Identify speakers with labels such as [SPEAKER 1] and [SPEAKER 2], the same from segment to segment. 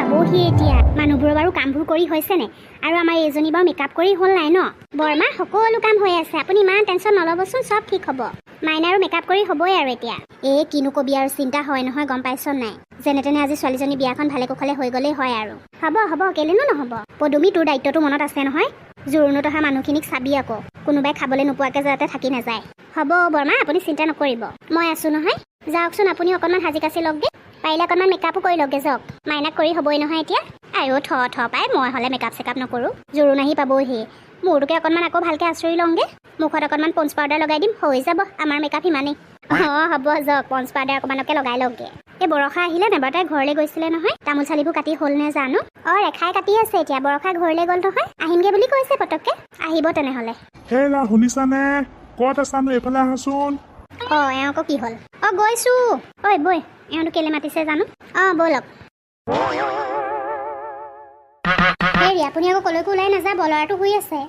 [SPEAKER 1] পাবহি এতিয়া মানুহবোৰৰ বাৰু কামবোৰ কৰি হৈছেনে আৰু আমাৰ এইজনী বাৰু মেকআপ কৰি হ'ল নাই ন বৰমা সকলো কাম হৈ আছে আপুনি ইমান টেনশ্যন নল'বচোন চব ঠিক হ'ব মাইনাৰো মেকআপ কৰি হ'বই আৰু এতিয়া এই কিনো কবি আৰু চিন্তা হয় নহয় গম পাইছ নাই যেনে তেনে আজি ছোৱালীজনী বিয়াখন ভালে কুশলে হৈ গ'লেই হয় আৰু হ'ব কেলেনো নহ'ব পদুমি তোৰ দায়িত্বটো মনত আছে নহয় জোৰোণত অহা মানুহখিনিক চাবি আকৌ কোনোবাই খাবলৈ নোপোৱাকৈ যাতে থাকি নাযায় হ'ব বৰমা আপুনি চিন্তা নকৰিব মই আছোঁ নহয় যাওকচোন আপুনি অকণমান সাজি কাচি লওকগৈ পাৰিলে অকণমান মেকআপো কৰি লওকগৈ যাওক মাইনাক কৰি হ'বই নহয় এতিয়া আইও থ পাই মই হ'লে মেকআপ চেকআপ নকৰোঁ জোৰোণ আহি পাবহি মূৰটোকে অকণমান আকৌ ভালকৈ আঁচুৰি লওঁগৈ মুখত অকণমান পঞ্চ পাউডাৰ লগাই দিম হৈ যাব আমাৰ মেকআপ সিমানেই হ'ব যাওক পঞ্চ পাউডাৰ অকণমানকে লগাই লওঁগৈ এই বৰষা আহিলে নেবাৰ তাই ঘৰলৈ গৈছিলে নহয় তামোল চালিবোৰ কাটি হ'ল নে জানো ৰেখাই কাটি আছে এতিয়া বৰষা ঘৰলৈ গ'ল নহয় আহিমগৈ বুলি কৈছে পটককৈ আহিব তেনেহ'লে
[SPEAKER 2] হেৰা শুনিছানে ক'ত আছানো এইফালে আহাচোন
[SPEAKER 1] এওঁ আকৌ কি হ'ল গৈছোঁ ঐ বৈ এওঁতো কেলে মাতিছে জানো ব'লক হেৰি আপুনি আকৌ কলৈকো ওলাই নাযাব ল'ৰাটো শুই আছে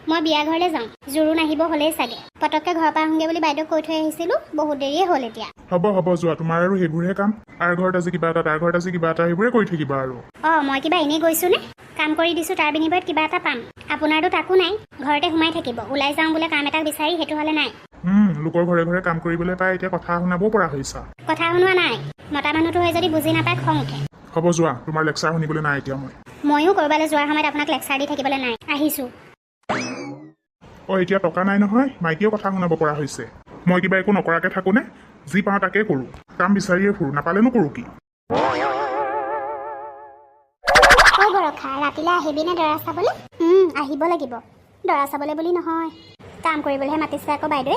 [SPEAKER 1] মই বিয়া ঘৰলৈ যাওঁ জোৰোণ আহিব হ'লেই চাগে পটককৈ ঘৰৰ পৰা আহোঁগৈ বুলি বাইদেউক কৈ থৈ আহিছিলোঁ বহুত দেৰিয়ে হ'ল এতিয়া
[SPEAKER 2] হ'ব যোৱা তোমাৰ আৰু সেইবোৰহে কাম তাৰ ঘৰত আজি কিবা এটা তাৰ ঘৰত আজি কিবা এটা সেইবোৰে কৰি থাকিবা আৰু
[SPEAKER 1] মই কিবা এনেই গৈছোঁ নে কাম কৰি দিছোঁ তাৰ বিনিময়ত কিবা এটা পাম আপোনাৰতো তাকো নাই ঘৰতে সোমাই থাকিব ওলাই যাওঁ বোলে কাম এটা বিচাৰি সেইটো হ'লে নাই
[SPEAKER 2] লোকৰ ঘৰে ঘৰে কাম কৰিবলৈ পাই এতিয়া কথা শুনাবও পৰা হৈছা
[SPEAKER 1] কথা শুনোৱা নাই মতা মানুহটো হৈ যদি বুজি নাপায় খং উঠে
[SPEAKER 2] হ'ব যোৱা তোমাৰ লেকচাৰ শুনিবলৈ নাই এতিয়া
[SPEAKER 1] ময়ো ক'ৰবালৈ যোৱাৰ সময়ত আপোনাক লেকচাৰ দি থাকিবলৈ নাই আহিছোঁ
[SPEAKER 2] এতিয়া টকা নাই নহয় মাইকীয়েও কথা শুনাব পৰা হৈছে মই কিবা একো নকৰাকৈ থাকোঁনে যি পাওঁ তাকে কৰোঁ কাম বিচাৰিয়ে ফুৰোঁ নাপালেনো কৰোঁ কি
[SPEAKER 1] বৰষা ৰাতিলৈ আহিবিনে দৰা চাবলৈ আহিব লাগিব দৰা চাবলৈ বুলি নহয় কাম কৰিবলৈহে মাতিছে আকৌ বাইদেৱে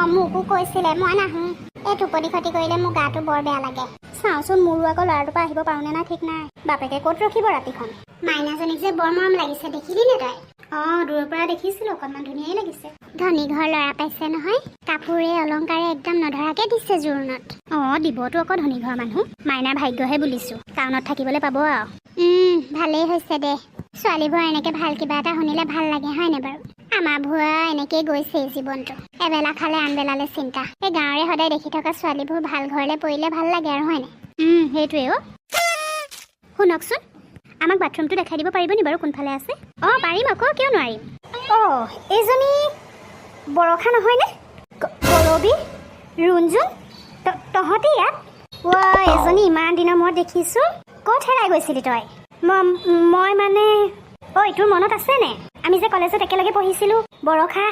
[SPEAKER 1] মোকো কৈছিলে মই নাহোঁ এই টোপনি ক্ষতি কৰিলে মোৰ গাটো বৰ বেয়া লাগে চাওঁচোন মোৰো আকৌ ল'ৰাটোৰ পৰা আহিব পাৰোঁনে নাই ঠিক নাই বাপেকে ক'ত ৰখিব ৰাতিখন মাইনাজনীক যে বৰ মৰম লাগিছে দেখিলি নে তই দূৰৰ পৰা দেখিছিলোঁ অকণমান ধুনীয়াই লাগিছে ধনী ঘৰ ল'ৰা পাইছে নহয় কাপোৰে অলংকাৰে একদম নধৰাকে দিছে জোৰোণত দিবতো আকৌ ধনী ঘৰ মানুহ মাইনাৰ ভাগ্যহে বুলিছোঁ টাউনত থাকিবলৈ পাব আৰু ভালেই হৈছে দে ছোৱালীবোৰ এনেকে ভাল কিবা এটা শুনিলে ভাল লাগে হয়নে বাৰু আমাৰ ভুৱা এনেকেই গৈছে জীৱনটো এবেলা খালে আনবেলালে চিন্তা এই গাঁৱৰে সদায় দেখি থকা ছোৱালীবোৰ ভাল ঘৰলৈ পৰিলে ভাল লাগে আৰু হয়নে সেইটোৱে শুনকচোন আমাক বাথৰুমটো দেখাই দিব পাৰিব নি বাৰু কোনফালে আছে পাৰিম আকৌ কিয় নোৱাৰিম এইজনী বৰষা নহয়নে কৰবী ৰুণজুন তহঁতি ইয়াত এজনী ইমান দিনৰ মূৰত দেখিছোঁ ক'ত হেৰাই গৈছিলি তই মই মানে তোৰ মনত আছেনে আমি যে কলেজত একেলগে পঢ়িছিলোঁ বৰষা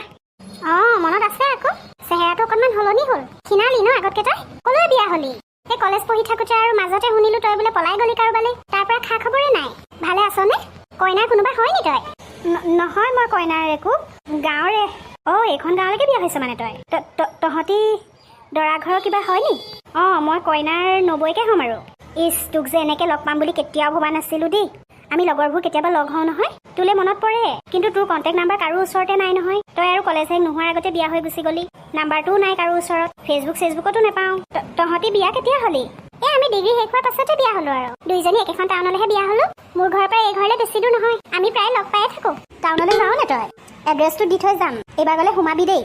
[SPEAKER 1] মনত আছে আকৌ চেহেৰাটো অকণমান সলনি হ'ল ক্ষীণালি ন আগতকৈ তই ক'লৈ বিয়া হ'লি সেই কলেজ পঢ়ি থাকোঁতে আৰু মাজতে শুনিলোঁ তই বোলে পলাই গ'লি কাৰোবালৈ তাৰ পৰা খা খবৰে নাই ভালে আছনে কইনাৰ কোনোবা হয় নি তই নহয় মই কইনাৰ একো গাঁৱৰে এইখন গাঁৱলৈকে বিয়া হৈছে মানে তই তহঁতি দৰা ঘৰৰ কিবা হয় নি মই কইনাৰ নবৈকে হ'ম আৰু তোক যে এনেকৈ লগ পাম বুলি কেতিয়াও ভবা নাছিলোঁ দেই আমি লগৰবোৰ কেতিয়াবা লগ হওঁ নহয় তোলৈ মনত পৰে কিন্তু তোৰ কণ্টেক্ট নাম্বাৰ কাৰো ওচৰতে নাই নহয় তই আৰু কলেজ শেষ নোহোৱাৰ আগতে বিয়া হৈ গুচি গ'লি নাম্বাৰটোও নাই কাৰো ওচৰত ফেচবুকতো নাপাওঁ তহঁতি বিয়া কেতিয়া হ'লি আমি ডিগ্ৰী শেষ হোৱাৰ পাছতে বিয়া হ'লোঁ আৰু দুইজনী একেখন টাউনলৈহে বিয়া হ'লোঁ মোৰ ঘৰৰ পৰা এই ঘৰলৈ বেছি দূৰ নহয় আমি প্ৰায় লগ পায়ে থাকোঁ টাউনলৈ যাওঁ নে তই এড্ৰেছটো দি থৈ যাম এইবাৰ গ'লে সোমাবি দেই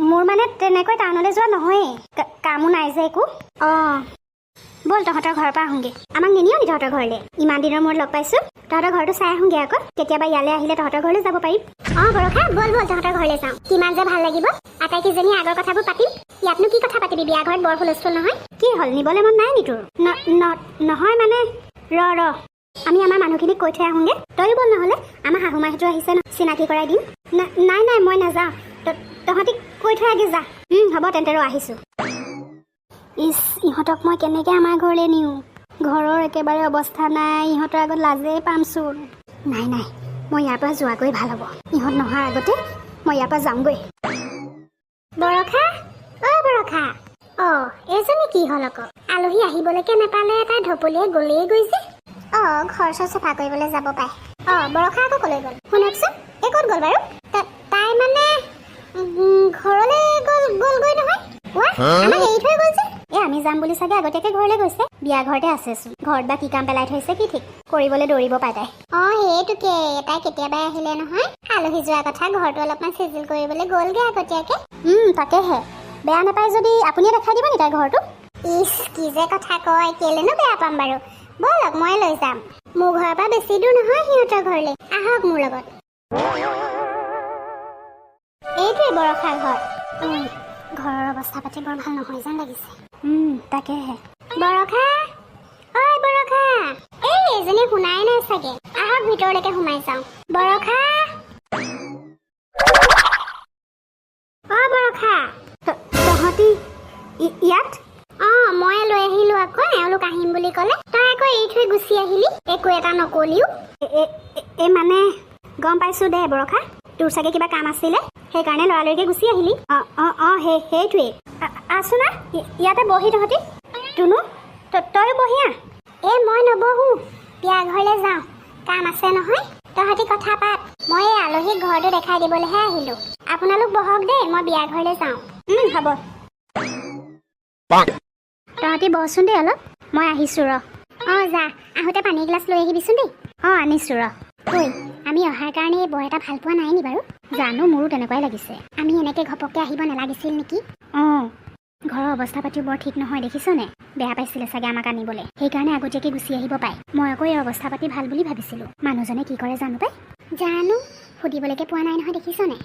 [SPEAKER 1] মোৰ মানে তেনেকৈ টাউনলৈ যোৱা নহয়েই কামো নাই যে একো ব'ল তহঁতৰ ঘৰৰ পৰা আহোঁগৈ আমাক নিনিয় নি তহঁতৰ ঘৰলৈ ইমান দিনৰ মূৰত লগ পাইছোঁ তহঁতৰ ঘৰটো চাই আহোঁগৈ আকৌ কেতিয়াবা ইয়ালৈ আহিলে তহঁতৰ ঘৰলৈ যাব পাৰিম বৰষা ব'ল তহঁতৰ ঘৰলৈ যাওঁ কিমান যে ভাল লাগিব আটাইকেইজনী আগৰ কথাবোৰ পাতিম ইয়াতনো কি কথা পাতিবি বিয়া ঘৰত বৰ হুলস্থুল নহয় কি হ'ল নিবলৈ মন নাই নি তোৰ নহয় মানে ৰ আমি আমাৰ মানুহখিনিক কৈ থৈ আহোঁগৈ তয়ো ব'ল নহ'লে আমাৰ শাহুমাহঁতো আহিছে ন চিনাকি কৰাই দিম নাই মই নাযাওঁ তহঁতি কৈ থৈ আগে যা হ'ব তেন্তে আহিছোঁ ইহঁতক মই কেনেকৈ আমাৰ ঘৰলৈ নিওঁ ঘৰৰ একেবাৰে অৱস্থা নাই ইহঁতৰ আগত লাজেই পামচোন নাই মই ইয়াৰ পৰা যোৱাগৈ ভাল হ'ব ইহঁত নহাৰ আগতে মই ইয়াৰ পৰা যামগৈ বৰষা বৰষা এইজনী কি হ'ল আকৌ আলহী আহিবলৈকে নাপালে তাই ঢপলিয়াই গ'লেই গৈছে ঘৰ চৰ চাফা কৰিবলৈ যাব পাৰে বৰষা আকৌ ক'লৈ গ'ল শুনকচোন এই ক'ত গ'ল বাৰু তাই মানে ঘৰলৈ গ'লগৈ নহয় আমাক এৰি থৈ গ'ল যে আমি যাম বুলি চাগে আগতীয়াকে ঘৰলৈ গৈছে বিয়া ঘৰতে আছেচোন ঘৰত বা কি কাম পেলাই থৈছে কি ঠিক কৰিবলৈ দৌৰিব পাই তাই সেইটোকে তাই কেতিয়াবাই আহিলে নহয় আলহী যোৱা কথা ঘৰটো অলপমান চিজিল কৰিবলৈ গ'লগৈ আগতীয়াকে তাকেহে বেয়া নাপায় যদি আপুনিয়ে দেখাই দিব নি তাই ঘৰটো কি যে কথা কয় কেলেনো বেয়া পাম বাৰু ব'লক মই লৈ যাম। মোৰ ঘৰৰ পৰা বেছি দূৰ নহয় সিহঁতৰ ঘৰলৈ। আহক মোৰ লগত। এইটোৱে বৰষাৰ ঘৰ। ঘৰৰ অৱস্থা পাতি বৰ ভাল নহয় যেন লাগিছে। তাকেহে। বৰষা, ঐ বৰষা, এইজনী শুনাই নাই চাগে। আহক ভিতৰলৈকে সোমাই যাওঁ। বৰষা, বৰষা, তহঁতি ইয়াত? মই লৈ আহিলো আকৌ। এওঁলোক আহিম বুলি ক'লে, তই আকৌ এৰি থৈ গুচি আহিলি, একো এটা নকলিও। মানে গম পাইছো দে বৰষা, তোৰ চাগে কিবা কাম আছিলে, সেইকাৰণে লৰালৰিকে গুচি আহিলি। সেইটোৱেই। আছো না ইয়াতে বহি তহঁতি। তুনু, তইও বহি আহ। মই নবহো, বিয়া ঘৰলৈ যাওঁ, কাম আছে নহয়। তহঁতি কথা পাত, মই এই আলহীক ঘৰটো দেখাই দিবলৈহে আহিলো। আপোনালোক বহক দেই, মই বিয়া ঘৰলৈ যাওঁ। হ'ব। তহঁতি বহচোন দেই অলপ, মই আহিছো ৰ। যা, আহোঁতে পানী এগিলাচ লৈ আহিবিচোন দেই। আনিছো ৰ। ঐ, আমি অহাৰ কাৰণে বৰ এটা ভাল পোৱা নাই নি বাৰু? জানো, মোৰো তেনেকুৱাই লাগিছে। আমি এনেকে ঘপককে আহিব নালাগিছিল নেকি? ঘৰৰ অৱস্থা পাতিও বৰ ঠিক নহয় দেখিছনে? বেয়া পাইছিলে চাগে আমাক আনিবলৈ, সেইকাৰণে আগতীয়াকে গুচি আহিব পায়। মই আকৌ এই অৱস্থা পাতি ভাল বুলি ভাবিছিলো। মানুহজনে কি কৰে জানো পাই। জানো, সুধিবলৈকে পোৱা নাই নহয় দেখিছনে?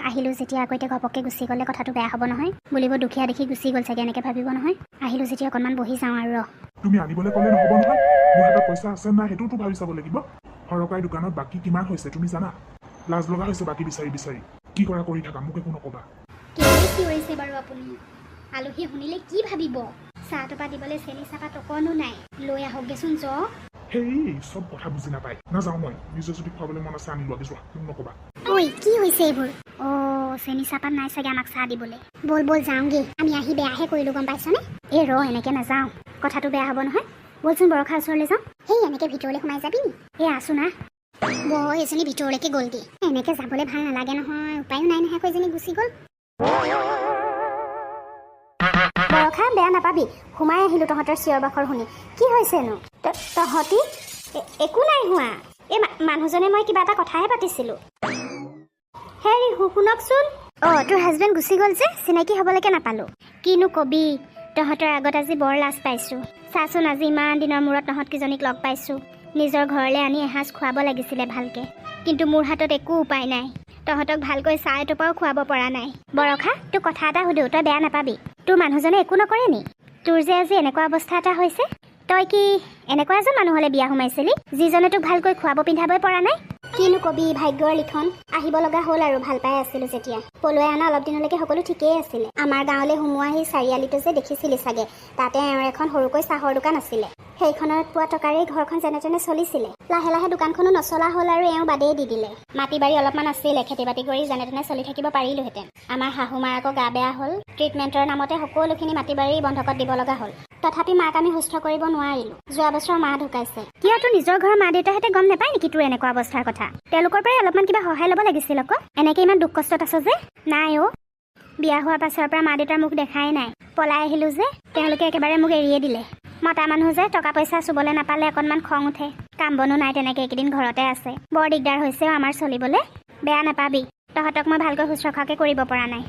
[SPEAKER 1] আহিলো যেতিয়া আকৌ এতিয়া ঘপককে গুচি গ'লে কথাটো বেয়া হ'ব নহয়। বুলিব দুখীয়া দেখি গুচি গ'ল চাগে এনেকে ভাবিব নহয়। আহিলো যেতিয়া অকণমান বহি যাওঁ আৰু
[SPEAKER 2] তুমি আনিবলৈ ক'লে নহ'ব নহয়। মোৰ হাতত পইচা আছে নাই সেইটোতো ভাবি চাব লাগিব। সৰকাৰী দোকানত বাকী কিমান হৈছে তুমি জানা? লাজ লগা হৈছে বাকী বিচাৰি বিচাৰি। কি কৰা কৰি থাকা, মোক একো নক'বা।
[SPEAKER 3] কি কৰিছে বাৰু আপুনি? আলহী শুনিলে কি ভাবিব? চাহ টপা দিবলৈ চেনি চাহপাত অকণো নাই। লৈ আহকগেচোন
[SPEAKER 2] সেই চব কথা বুজি নাপায়। নাযাওঁ মই, নিজে যদি খুৱাবলৈ মন আছে আনি লোৱা যোৱা, মোক নক'বা।
[SPEAKER 1] কি হৈছে এইবোৰ?
[SPEAKER 3] চেনি চাহপাত নাই চাগে আমাক চাহ দিবলৈ।
[SPEAKER 1] ব'ল যাওঁগে। আমি আহি বেয়াহে কৰিলো, গম পাইছনে?
[SPEAKER 3] এনেকে নাযাওঁ, কথাটো বেয়া হ'ব নহয়। বলচোন বৰষাৰ ওচৰলৈ যাওঁ।
[SPEAKER 1] এনেকে ভিতৰলৈ সোমাই যাবি নি?
[SPEAKER 3] আছো না।
[SPEAKER 1] এজনী ভিতৰলৈকে গ'লগে। এনেকে যাবলৈ ভাল নালাগে নহয়। উপায়ো নাই নহয়, এজনী গুচি গ'ল।
[SPEAKER 3] বৰষা, বেয়া নাপাবি, সোমাই আহিলো তহঁতৰ চিঞৰ বাখৰ শুনি। কি হৈছেনো? তহঁতি? একো নাই হোৱা। মানুহজনে মই কিবা এটা কথাহে পাতিছিলো। হেৰি শুনকচোন।
[SPEAKER 1] তোৰ হাজবেণ্ড গুচি গ'ল যে, চিনাকি হ'বলৈকে নাপালো।
[SPEAKER 3] কিনো কবি, তহঁতৰ আগত আজি বৰ লাজ পাইছো। চাচোন, আজি ইমান দিনৰ মূৰত তহঁতকেইজনীক লগ পাইছো। নিজৰ ঘৰলৈ আনি এসাঁজ খুৱাব লাগিছিলে ভালকে, কিন্তু মোৰ হাতত একো উপায় নাই। তহঁতক ভালকৈ চাহ এটোপাও খুৱাব পৰা নাই। বৰষা, তোক কথা এটা সুধো, তই বেয়া নাপাবি। তোৰ মানুহজনে একো নকৰে নি? তোৰ যে আজি এনেকুৱা অৱস্থা এটা হৈছে, তই কি এনেকুৱা এজন মানুহলৈ বিয়া সোমাইছিলি যিজনে তোক ভালকৈ খুৱাব পিন্ধাবই পৰা নাই?
[SPEAKER 1] কিনো কবি, ভাগ্যৰ লিখন। আহিব লগা হ'ল আৰু, ভাল পাই আছিলো যেতিয়া। পলুৱাই অনা অলপ দিনলৈকে সকলো ঠিকেই আছিলে। আমাৰ গাঁৱলৈ সোমোৱা সেই চাৰিআলিটো যে দেখিছিলি চাগে, তাতে এওঁৰ এখন সৰুকৈ চাহৰ দোকান আছিলে। সেইখনত পোৱা টকাৰেই ঘৰখন যেনে তেনে চলিছিলে। লাহে লাহে দোকানখনো নচলা হ'ল আৰু এওঁ বাদেই দি দিলে। মাটি বাৰী অলপমান আছিলে, খেতি বাতি কৰি যেনে তেনে চলি থাকিব পাৰিলোহেঁতেন। আমাৰ শাহুমাৰ আকৌ গা বেয়া হ'ল, ট্ৰিটমেণ্টৰ নামতে সকলোখিনি মাটি বাৰী বন্ধকত দিব লগা হ'ল। তথাপি মাক আমি সুস্থ কৰিব নোৱাৰিলো। যোৱা বছৰ মা ঢুকাইছে।
[SPEAKER 3] কিয় তোৰ নিজৰ ঘৰৰ মা দেউতাহঁতে গম নাপায় নেকি তোৰ এনেকুৱা অৱস্থাৰ কথা? তেওঁলোকৰ পৰাই অলপমান কিবা সহায় ল'ব লাগিছিল আকৌ। এনেকে ইমান দুখ কষ্টত আছ যে। নাই বিয়া হোৱাৰ পাছৰ পৰা মা দেউতাৰ মুখ দেখাই নাই। পলাই আহিলো যে, তেওঁলোকে একেবাৰে মোক এৰিয়ে দিলে। মতা মানুহ যে, টকা পইচা চুবলৈ নাপালে অকণমান খং উঠে। কাম বনো নাই তেনেকে, এইকেইদিন ঘৰতে আছে। বৰ দিগদাৰ হৈছে আমাৰ চলিবলৈ। বেয়া নাপাবি, তহঁতক মই ভালকৈ শুশ্ৰূষাকে কৰিব পৰা নাই।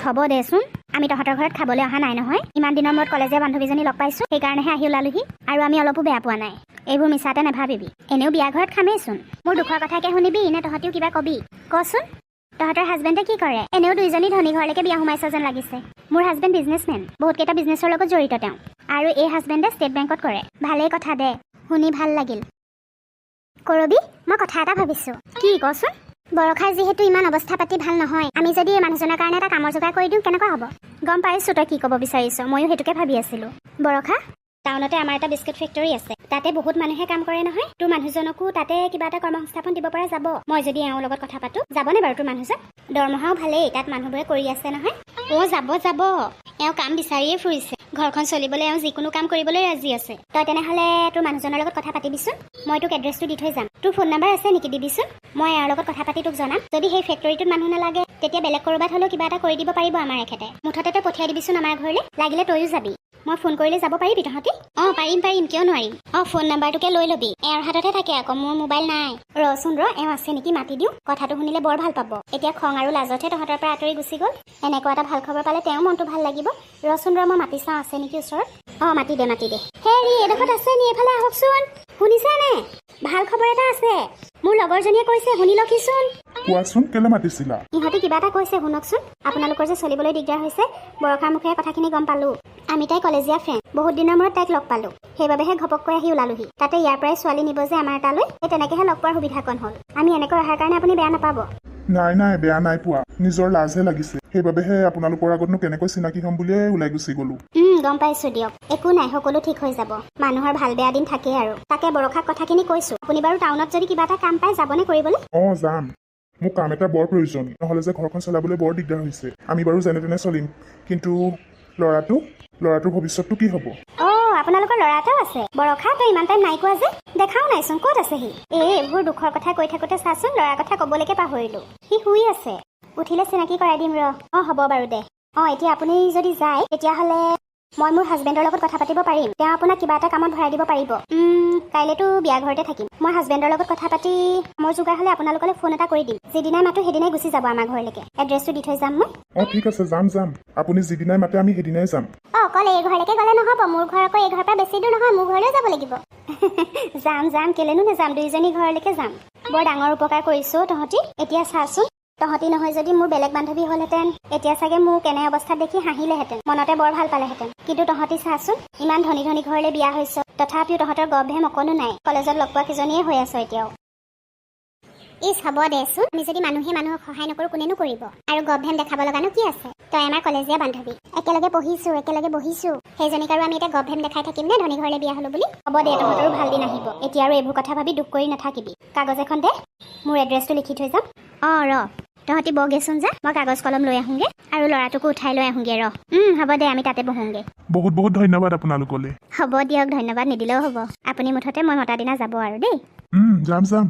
[SPEAKER 3] হ'ব দেচোন, আমি তহঁতৰ ঘৰত খাবলৈ অহা নাই নহয়। ইমান দিনৰ মূৰত কলেজীয়া বান্ধৱীজনী লগ পাইছো, সেইকাৰণেহে আহি ওলালোহি। আৰু আমি অলপো বেয়া পোৱা নাই। এইবোৰ মিছাতে নাভাবিবি। এনেও বিয়া ঘৰত খামেইচোন। মোৰ দুখৰ কথাকে শুনিবি নে তহঁতিও কিবা কবি? কচোন, তহঁতৰ হাজবেণ্ডে কি কৰে? এনেও দুইজনী ধনী ঘৰলৈকে বিয়া সোমাইছ যেন লাগিছে। মোৰ হাজবেণ্ড বিজনেছমেন, বহুতকেইটা বিজনেছৰ লগত জড়িত তেওঁ। আৰু এই হাজবেণ্ডে ষ্টেট বেংকত কৰে। ভালেই কথা দে, শুনি ভাল লাগিল। কৰবি, মই কথা এটা ভাবিছো। কি কচোন?
[SPEAKER 1] বৰষাৰ যিহেতু ইমান অৱস্থা পাতি ভাল নহয়, আমি যদি এই মানুহজনৰ কাৰণে এটা কামৰ যোগাৰ কৰি দিওঁ কেনেকুৱা হ'ব?
[SPEAKER 3] গম পাইছো তই কি ক'ব বিচাৰিছ, ময়ো সেইটোকে ভাবি আছিলো। বৰষা, টাউনতে আমাৰ এটা বিস্কুট ফেক্টৰী আছে, তাতে বহুত মানুহে কাম কৰে নহয়। তোৰ মানুহজনকো তাতে কিবা এটা কৰ্মসংস্থাপন দিব পৰা যাব। মই যদি এওঁৰ লগত কথা পাতো, যাবনে বাৰু তোৰ মানুহজন? দৰমহাও ভালেই, তাত মানুহবোৰে কৰি আছে নহয়। যাব। এওঁ কাম বিচাৰিয়ে ফুৰিছে। ঘৰখন চলিবলৈ এওঁ যিকোনো কাম কৰিবলৈ ৰাজি আছে। তই তেনেহ'লে তোৰ মানুহজনৰ লগত কথা পাতিবিচোন। মই তোক এড্ৰেছটো দি থৈ যাম। তোৰ ফোন নাম্বাৰ আছে নেকি? দিবিচোন। মই এওঁৰ লগত কথা পাতি তোক জনাম। যদি সেই ফেক্টৰীটোত মানুহ নালাগে, তেতিয়া বেলেগ ক'ৰবাত হ'লেও কিবা এটা কৰি দিব পাৰিব আমাৰ এখেতে। মুঠতে তই পঠিয়াই দিবিচোন আমাৰ ঘৰলৈ। লাগিলে তয়ো যাবি। মই ফোন কৰিলে যাব পাৰিবি তহঁতি? পাৰিম কিয় নোৱাৰিম। ফোন নাম্বাৰটোকে লৈ ল'বি। এওঁৰ হাততে থাকে আকৌ, মোৰ মোবাইল নাই। ৰচোন এওঁ আছে নেকি মাতি দিওঁ। কথাটো শুনিলে বৰ ভাল পাব। এতিয়া খং আৰু লাজতহে তহঁতৰ পৰা আঁতৰি গুচি গ'ল। এনেকুৱা এটা ভাল খবৰ পালে তেওঁৰ মনটো ভাল লাগিব। ৰচোন মই মাতি চাওঁ আছে নেকি ওচৰত। মাতি দে হেৰি এডোখৰত আছে নি? এইফালে আহকচোন। শুনিছানে? ভাল খবৰ এটা আছে। মোৰ লগৰজনীয়ে কৈছে, শুনি লখিচোন।
[SPEAKER 2] কোৱাচোন, কেলে মাতিছিলা?
[SPEAKER 3] ইহঁতে কিবা এটা কৈছে, শুনকচোন। আপোনালোকৰ যে চলিবলৈ দিগদাৰ হৈছে, বৰষাৰ মুখেৰে কথাখিনি গম পালো। আমি তাই কলেজীয়া ফ্ৰেণ্ড, বহুত দিনৰ মূৰত তাইক লগ পালো। সেইবাবেহে ঘপককৈ আহি ওলালোহি। তাতে ইয়াৰ পৰাই ছোৱালী নিব যে আমাৰ তালৈ, সেই তেনেকেহে লগ পোৱাৰ সুবিধাকণ হ'ল। আমি এনেকৈ অহাৰ কাৰণে আপুনি বেয়া নাপাব।
[SPEAKER 2] নাই বেয়া নাই পোৱা। নিজৰ লাজহে লাগিছে। সেইবাবেহে আপোনালোকৰ আগতনো কেনেকৈ চিনাকি হ'ম বুলিয়ে ওলাই গুচি গলো।
[SPEAKER 3] গম পাইছো দিয়ক। একো নাই, সকলো ঠিক হৈ যাব। মানুহৰ ভাল বেয়া দিন থাকেই আৰু। তাকে বৰষাক কথাখিনি কৈছো। আপুনি বাৰু টাউনত যদি কিবা এটা কাম পাই যাবনে কৰিবলৈ?
[SPEAKER 2] যাম। মোক কাম এটা বৰ প্ৰয়োজন, নহ'লে যে ঘৰখন চলাবলৈ বৰ দিগদাৰ হৈছে। আমি বাৰু যেনে তেনে চলিম, কিন্তু ল'ৰাটোৰ ভৱিষ্যতটো কি হ'ব?
[SPEAKER 3] আপোনালোকৰ ল'ৰা এটাও আছে? বৰষা, তই ইমান টাইম নাই কোৱা যে? দেখাও নাইচোন, ক'ত আছে সি? এইবোৰ দুখৰ কথা কৈ থাকোতে চাচোন, ল'ৰাৰ কথা ক'বলৈকে পাহৰিলো। সি শুই আছে। উঠিলে চিনাকি কৰাই দিম হ'ব বাৰু দে। এতিয়া আপুনি যদি যায়, তেতিয়াহ'লে মই মোৰ হাজবেণ্ডৰ লগত কথা পাতিব পাৰিম। তেওঁ আপোনাক কিবা এটা কামত ভৰাই দিব পাৰিব। কাইলৈতো বিয়া ঘৰতে থাকিম। মই হাজবেণ্ডৰ লগত কথা পাতি মোৰ যোগাৰ হ'লে আপোনালোকলৈ ফোন এটা কৰি দিম। যিদিনাই মাতো সেইদিনাই গুচি যাব আমাৰ ঘৰলৈকে। এড্ৰেছটো দি থৈ যাম মই।
[SPEAKER 2] ঠিক আছে, যাম। আপুনি যিদিনাই মাতে আমি সেইদিনাই যাম।
[SPEAKER 1] অকল এই ঘৰলৈকে গ'লে নহ'ব। মোৰ ঘৰ আকৌ এই ঘৰৰ পৰা বেছি দূৰ নহয়, মোৰ ঘৰলৈ যাব লাগিব।
[SPEAKER 3] যাম, কেলেনো নাযাম। দুইজনী ঘৰলৈকে যাম। বৰ ডাঙৰ উপকাৰ কৰিছো তহঁতি। এতিয়া চাচোন, তহঁতি নহয় যদি মোৰ বেলেগ বান্ধৱী হ'লহেঁতেন, এতিয়া চাগে মোক এনে অৱস্থাত দেখি হাঁহিলেহেঁতেন, মনতে বৰ ভাল পালেহেঁতেন। কিন্তু তহঁতি চাচোন, ইমান ধনী ঘৰলৈ বিয়া হৈছ, তথাপিও তহঁতৰ গভেম অকণো নাই। কলেজত লগ পোৱা কেইজনীয়ে হৈ আছ এতিয়াও।
[SPEAKER 1] হ'ব দেচোন। আমি যদি মানুহে মানুহক সহায় নকৰো, কোনেনো কৰিব? আৰু গভেম দেখাব লগানো কি আছে? তই আমাৰ কলেজীয়া বান্ধৱী, একেলগে পঢ়িছো, একেলগে বহিছো। সেইজনীক আৰু আমি এতিয়া গভেম দেখাই থাকিম নে ধনী ঘৰলৈ বিয়া হলো বুলি?
[SPEAKER 3] হ'ব দে, তহঁতৰো ভাল দিন আহিব। এতিয়া আৰু এইবোৰ কথা ভাবি দুখ কৰি নাথাকিবি। কাগজ এখন দে, মোৰ এড্ৰেছটো লিখি থৈ যাম। তহঁতি বগেচোন যা, মই কাগজ কলম লৈ আহোঁগে আৰু ল'ৰাটোকো উঠাই লৈ আহোঁগে। হ'ব দে, আমি তাতে বহোঁগে।
[SPEAKER 2] বহুত ধন্যবাদ আপোনালোকলৈ।
[SPEAKER 3] হ'ব দিয়ক, ধন্যবাদ নিদিলেও হ'ব। আপুনি মুঠতে মই মতা দিনা যাব আৰু দেই।
[SPEAKER 2] যাম।